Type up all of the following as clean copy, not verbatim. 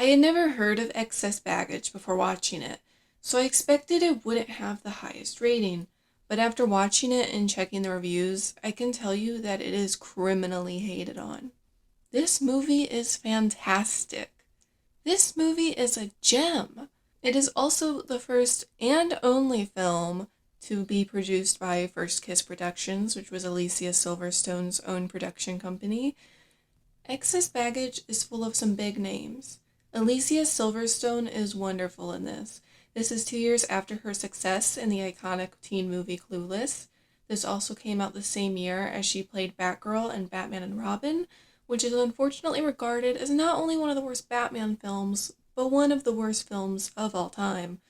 I had never heard of Excess Baggage before watching it, so I expected it wouldn't have the highest rating. But after watching it and checking the reviews, I can tell you that it is criminally hated on. This movie is fantastic. This movie is a gem. It is also the first and only film to be produced by First Kiss Productions, which was Alicia Silverstone's own production company. Excess Baggage is full of some big names. Alicia Silverstone is wonderful in this. This is 2 years after her success in the iconic teen movie Clueless. This also came out the same year as she played Batgirl in Batman and Robin, which is unfortunately regarded as not only one of the worst Batman films, but one of the worst films of all time.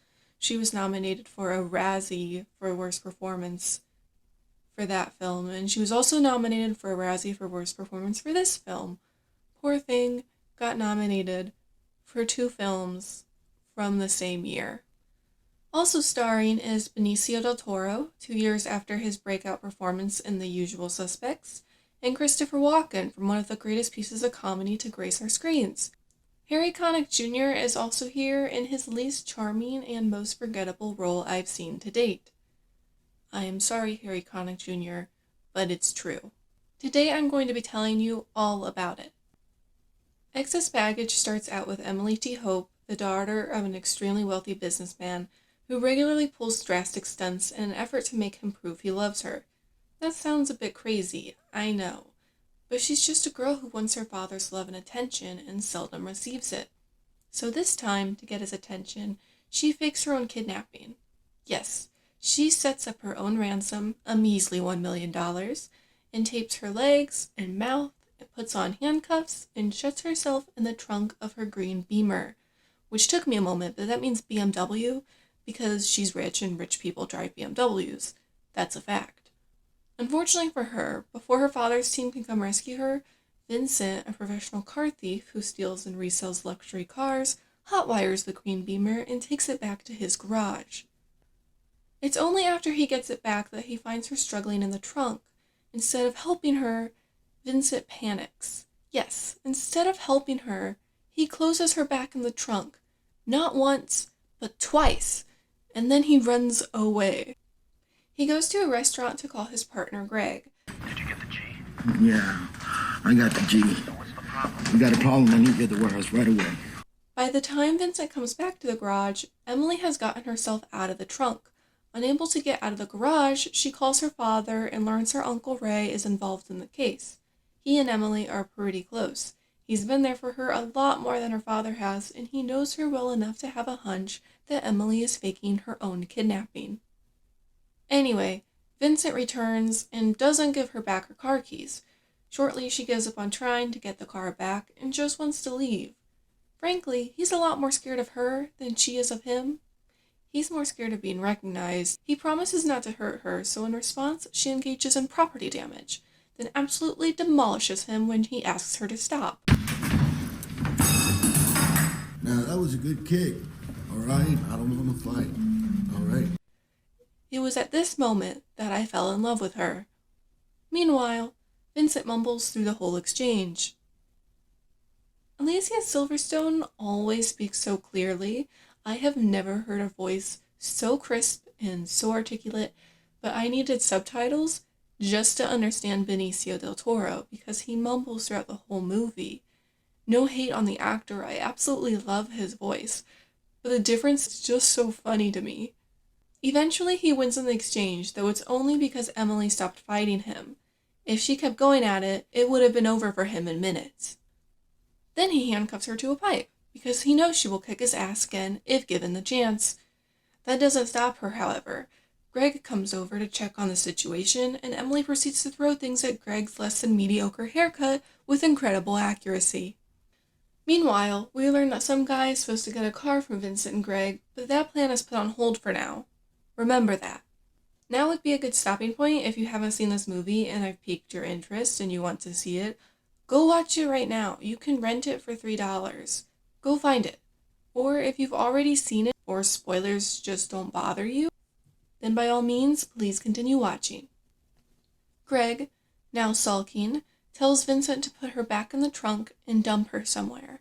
She was nominated for a Razzie for Worst Performance for that film, and she was also nominated for a Razzie for Worst Performance for this film. Poor thing got nominated for 2 films from the same year. Also starring is Benicio del Toro, 2 years after his breakout performance in The Usual Suspects, and Christopher Walken from one of the greatest pieces of comedy to grace our screens. Harry Connick Jr. is also here in his least charming and most forgettable role I've seen to date. I am sorry, Harry Connick Jr., but it's true. Today I'm going to be telling you all about it. Excess Baggage starts out with Emily T. Hope, the daughter of an extremely wealthy businessman who regularly pulls drastic stunts in an effort to make him prove he loves her. That sounds a bit crazy, I know, but she's just a girl who wants her father's love and attention and seldom receives it. So this time, to get his attention, she fakes her own kidnapping. Yes, she sets up her own ransom, a measly $1 million, and tapes her legs and mouth, and puts on handcuffs, and shuts herself in the trunk of her green Beamer, which took me a moment, but that means BMW, because she's rich and rich people drive BMWs. That's a fact. Unfortunately for her, before her father's team can come rescue her, Vincent, a professional car thief who steals and resells luxury cars, hotwires the green Beamer and takes it back to his garage. It's only after he gets it back that he finds her struggling in the trunk. Instead of helping her, Vincent panics. Yes, instead of helping her, he closes her back in the trunk. Not once, but twice, and then he runs away. He goes to a restaurant to call his partner, Greg. Did you get the G? Yeah, I got the G. So what's the problem? We got a problem. I need to get the warehouse right away. By the time Vincent comes back to the garage, Emily has gotten herself out of the trunk. Unable to get out of the garage, she calls her father and learns her Uncle Ray is involved in the case. He and Emily are pretty close. He's been there for her a lot more than her father has, and he knows her well enough to have a hunch that Emily is faking her own kidnapping. Anyway, Vincent returns and doesn't give her back her car keys. Shortly, she gives up on trying to get the car back and just wants to leave. Frankly, he's a lot more scared of her than she is of him. He's more scared of being recognized. He promises not to hurt her, so in response, she engages in property damage, then absolutely demolishes him when he asks her to stop. Now, that was a good kick. All right, I don't want to fight. All right. It was at this moment that I fell in love with her. Meanwhile, Vincent mumbles through the whole exchange. Alicia Silverstone always speaks so clearly. I have never heard a voice so crisp and so articulate, but I needed subtitles just to understand Benicio del Toro because he mumbles throughout the whole movie. No hate on the actor, I absolutely love his voice, but the difference is just so funny to me. Eventually he wins in the exchange, though it's only because Emily stopped fighting him. If she kept going at it, it would have been over for him in minutes. Then he handcuffs her to a pipe, because he knows she will kick his ass again if given the chance. That doesn't stop her, however. Greg comes over to check on the situation, and Emily proceeds to throw things at Greg's less than mediocre haircut with incredible accuracy. Meanwhile, we learn that some guy is supposed to get a car from Vincent and Greg, but that plan is put on hold for now. Remember that. Now would be a good stopping point if you haven't seen this movie and I've piqued your interest and you want to see it. Go watch it right now. You can rent it for $3. Go find it. Or if you've already seen it or spoilers just don't bother you, then by all means, please continue watching. Greg, now sulking, tells Vincent to put her back in the trunk and dump her somewhere.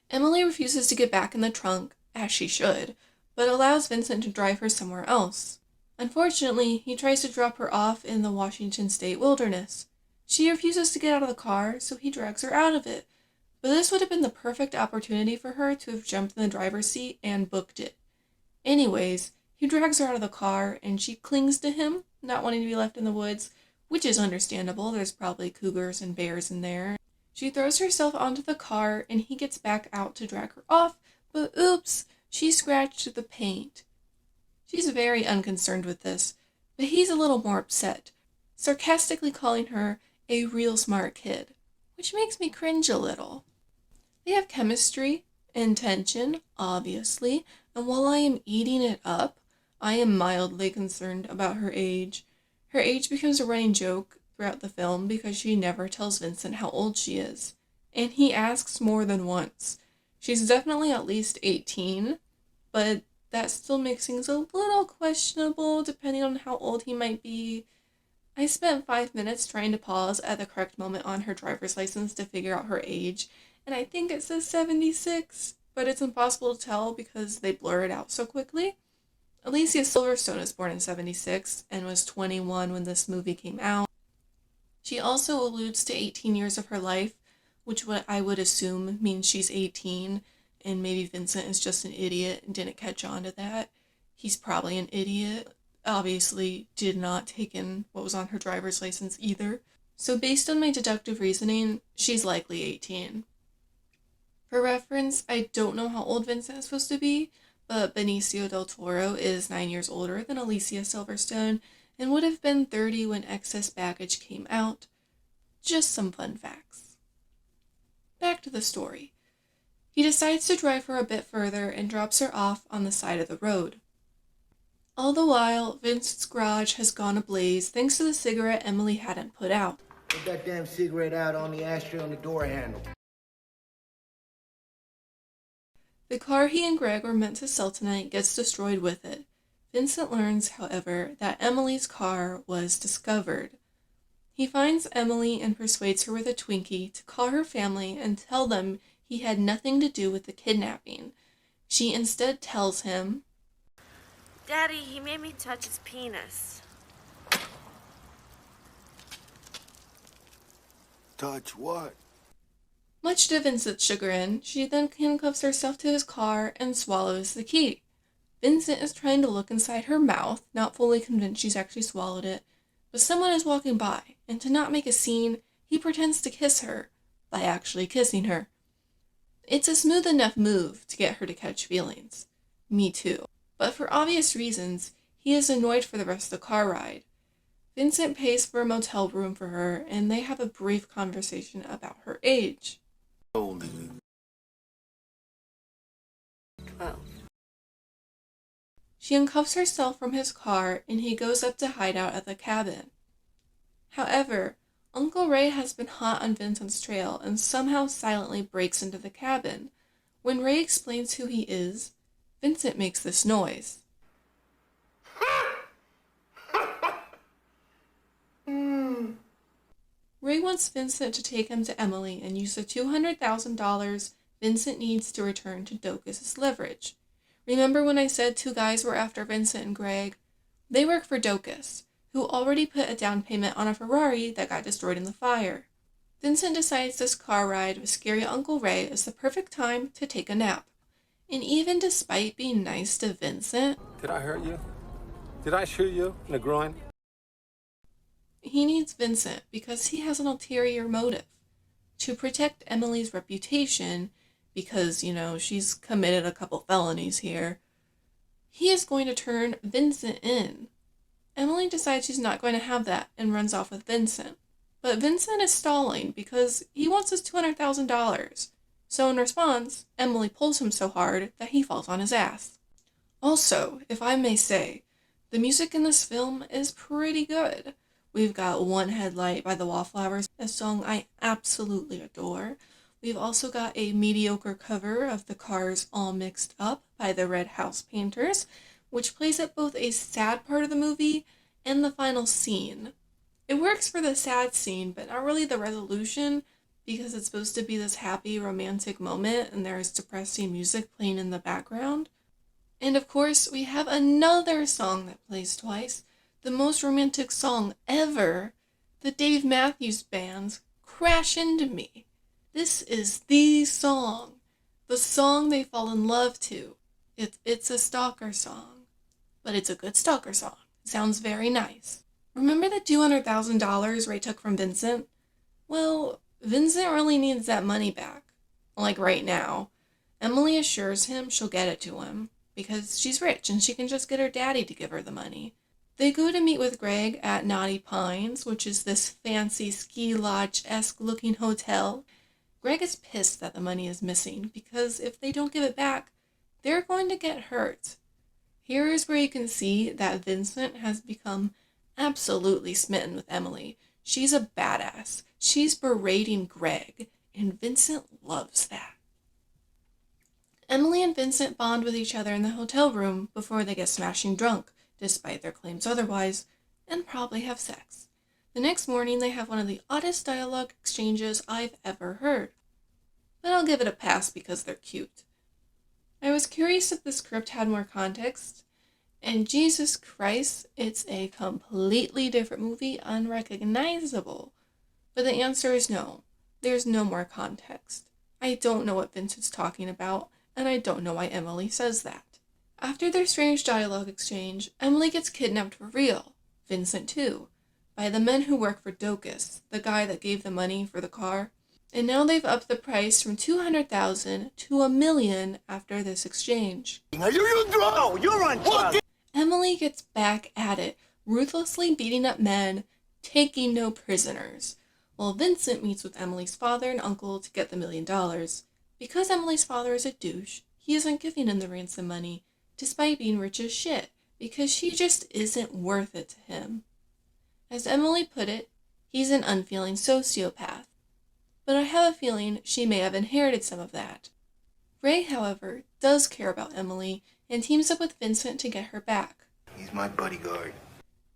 Emily refuses to get back in the trunk, as she should, but allows Vincent to drive her somewhere else. Unfortunately, he tries to drop her off in the Washington State wilderness. She refuses to get out of the car, so he drags her out of it. But this would have been the perfect opportunity for her to have jumped in the driver's seat and booked it. Anyways, he drags her out of the car and she clings to him, not wanting to be left in the woods, which is understandable. There's probably cougars and bears in there. She throws herself onto the car and he gets back out to drag her off, but oops, she scratched the paint. She's very unconcerned with this, but he's a little more upset, sarcastically calling her a real smart kid, which makes me cringe a little. They have chemistry and tension, obviously, and while I am eating it up, I am mildly concerned about her age. Her age becomes a running joke throughout the film because she never tells Vincent how old she is, and he asks more than once. She's definitely at least 18, but that still makes things a little questionable depending on how old he might be. I spent 5 minutes trying to pause at the correct moment on her driver's license to figure out her age, and I think it says 76, but it's impossible to tell because they blur it out so quickly. Alicia Silverstone is born in 76 and was 21 when this movie came out. She also alludes to 18 years of her life, which what I would assume means she's 18, and maybe Vincent is just an idiot and didn't catch on to that. He's probably an idiot. Obviously did not take in what was on her driver's license either. So based on my deductive reasoning, she's likely 18. For reference, I don't know how old Vincent is supposed to be, but Benicio del Toro is 9 years older than Alicia Silverstone and would have been 30 when Excess Baggage came out. Just some fun facts. Back to the story. He decides to drive her a bit further and drops her off on the side of the road. All the while, Vincent's garage has gone ablaze thanks to the cigarette Emily hadn't put out. Put that damn cigarette out on the ashtray on the door handle. The car he and Greg were meant to sell tonight gets destroyed with it. Vincent learns, however, that Emily's car was discovered. He finds Emily and persuades her with a Twinkie to call her family and tell them he had nothing to do with the kidnapping. She instead tells him, Daddy, he made me touch his penis. Touch what? Much to Vincent's chagrin, she then handcuffs herself to his car and swallows the key. Vincent is trying to look inside her mouth, not fully convinced she's actually swallowed it, but someone is walking by, and to not make a scene, he pretends to kiss her by actually kissing her. It's a smooth enough move to get her to catch feelings. Me too. But for obvious reasons, he is annoyed for the rest of the car ride. Vincent pays for a motel room for her, and they have a brief conversation about her age. How old is he? 12. She uncuffs herself from his car, and he goes up to hide out at the cabin. However, Uncle Ray has been hot on Vincent's trail and somehow silently breaks into the cabin. When Ray explains who he is, Vincent makes this noise. Ray wants Vincent to take him to Emily and use the $200,000 Vincent needs to return to Docus' leverage. Remember when I said 2 guys were after Vincent and Greg? They work for Docus, who already put a down payment on a Ferrari that got destroyed in the fire. Vincent decides this car ride with scary Uncle Ray is the perfect time to take a nap. And even despite being nice to Vincent, Did I hurt you? Did I shoot you in the groin? he needs Vincent because he has an ulterior motive. To protect Emily's reputation, because, she's committed a couple felonies here, he is going to turn Vincent in. Emily decides she's not going to have that and runs off with Vincent. But Vincent is stalling because he wants his $200,000. So in response, Emily pulls him so hard that he falls on his ass. Also, if I may say, the music in this film is pretty good. We've got One Headlight by the Wallflowers, a song I absolutely adore. We've also got a mediocre cover of The Cars All Mixed Up by the Red House Painters, which plays at both a sad part of the movie and the final scene. It works for the sad scene, but not really the resolution, because it's supposed to be this happy romantic moment and there's depressing music playing in the background. And of course, we have another song that plays twice, the most romantic song ever, the Dave Matthews Band's Crash Into Me. This is the song they fall in love to. It's a stalker song, but it's a good stalker song. It sounds very nice. Remember the $200,000 Ray took from Vincent? Well, Vincent really needs that money back. Like right now. Emily assures him she'll get it to him because she's rich and she can just get her daddy to give her the money. They go to meet with Greg at Naughty Pines, which is this fancy ski lodge-esque looking hotel. Greg is pissed that the money is missing because if they don't give it back, they're going to get hurt. Here is where you can see that Vincent has become absolutely smitten with Emily. She's a badass. She's berating Greg, and Vincent loves that. Emily and Vincent bond with each other in the hotel room before they get smashing drunk, despite their claims otherwise, and probably have sex. The next morning, they have one of the oddest dialogue exchanges I've ever heard. But I'll give it a pass because they're cute. I was curious if the script had more context, and Jesus Christ, it's a completely different movie, unrecognizable. But the answer is no. There's no more context. I don't know what Vincent's talking about, and I don't know why Emily says that. After their strange dialogue exchange, Emily gets kidnapped for real, Vincent too, by the men who work for Docus, the guy that gave the money for the car. And now they've upped the price from $200,000 to $1 million after this exchange. Are you drunk? No, you're on drugs. Emily gets back at it, ruthlessly beating up men, taking no prisoners, while Vincent meets with Emily's father and uncle to get the $1 million. Because Emily's father is a douche, he isn't giving him the ransom money, despite being rich as shit, because she just isn't worth it to him. As Emily put it, he's an unfeeling sociopath. But I have a feeling she may have inherited some of that. Ray, however, does care about Emily and teams up with Vincent to get her back. He's my bodyguard.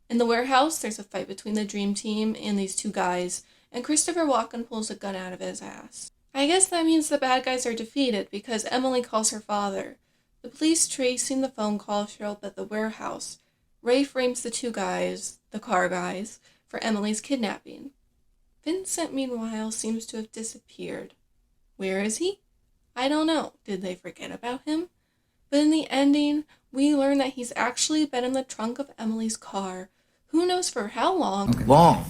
In the warehouse, there's a fight between the Dream Team and these two guys, and Christopher Walken pulls a gun out of his ass. I guess that means the bad guys are defeated because Emily calls her father. The police tracing the phone call show up at the warehouse. Ray frames the two guys, the car guys, for Emily's kidnapping. Vincent, meanwhile, seems to have disappeared. Where is he? I don't know. Did they forget about him? But in the ending, we learn that he's actually been in the trunk of Emily's car. Who knows for how long? Okay. Long.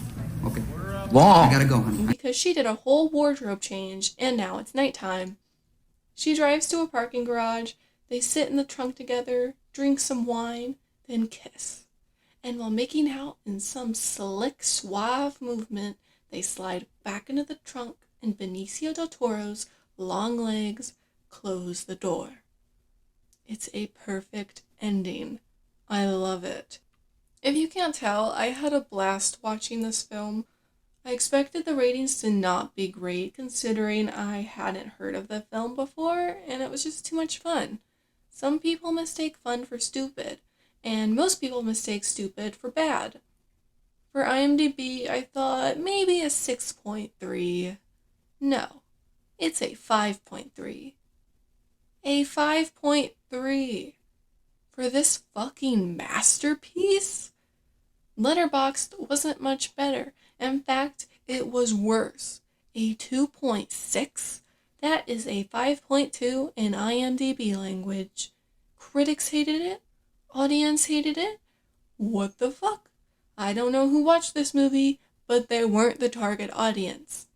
I gotta go, honey. Because she did a whole wardrobe change, and now it's nighttime. She drives to a parking garage. They sit in the trunk together, drink some wine, then kiss. And while making out in some slick, suave movement, they slide back into the trunk, and Benicio del Toro's long legs close the door. It's a perfect ending. I love it. If you can't tell, I had a blast watching this film. I expected the ratings to not be great, considering I hadn't heard of the film before, and it was just too much fun. Some people mistake fun for stupid, and most people mistake stupid for bad. For IMDb, I thought maybe a 6.3. No, it's a 5.3. A 5.3. For this fucking masterpiece? Letterboxd wasn't much better. In fact, it was worse. A 2.6? That is a 5.2 in IMDb language. Critics hated it. Audience hated it. What the fuck? I don't know who watched this movie, but they weren't the target audience.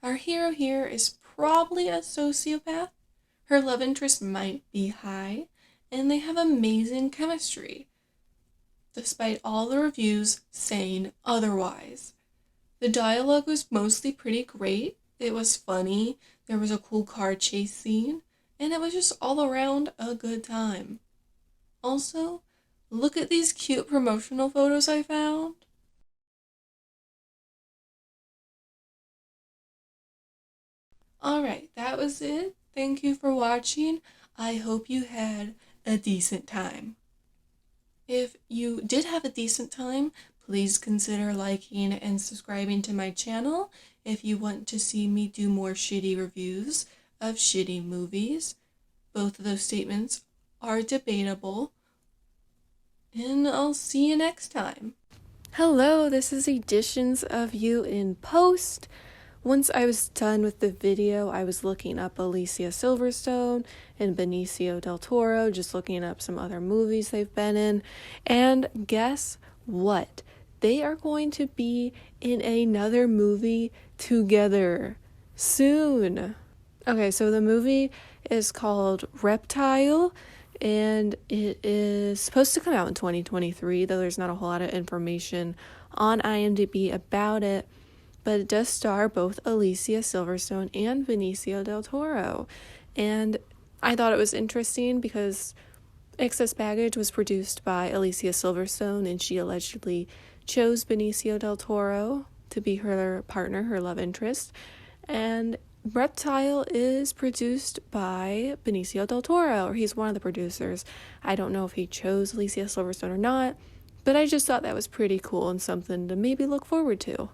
Our hero here is probably a sociopath. Her love interest might be high, and they have amazing chemistry, despite all the reviews saying otherwise. The dialogue was mostly pretty great. It was funny, there was a cool car chase scene, and it was just all around a good time. Also, look at these cute promotional photos I found. Alright, that was it. Thank you for watching. I hope you had a decent time. If you did have a decent time, Please consider liking and subscribing to my channel if you want to see me do more shitty reviews of shitty movies. Both of those statements are debatable. And I'll see you next time. Hello, this is Editions of You in Post. Once I was done with the video, I was looking up Alicia Silverstone and Benicio del Toro, just looking up some other movies they've been in. And guess what? They are going to be in another movie together soon. Okay, so the movie is called Reptile, and it is supposed to come out in 2023, though there's not a whole lot of information on IMDb about it. But it does star both Alicia Silverstone and Benicio del Toro. And I thought it was interesting because Excess Baggage was produced by Alicia Silverstone, and she allegedly chose Benicio del Toro to be her partner, her love interest. And Reptile is produced by Benicio del Toro, or he's one of the producers. I don't know if he chose Alicia Silverstone or not, but I just thought that was pretty cool and something to maybe look forward to.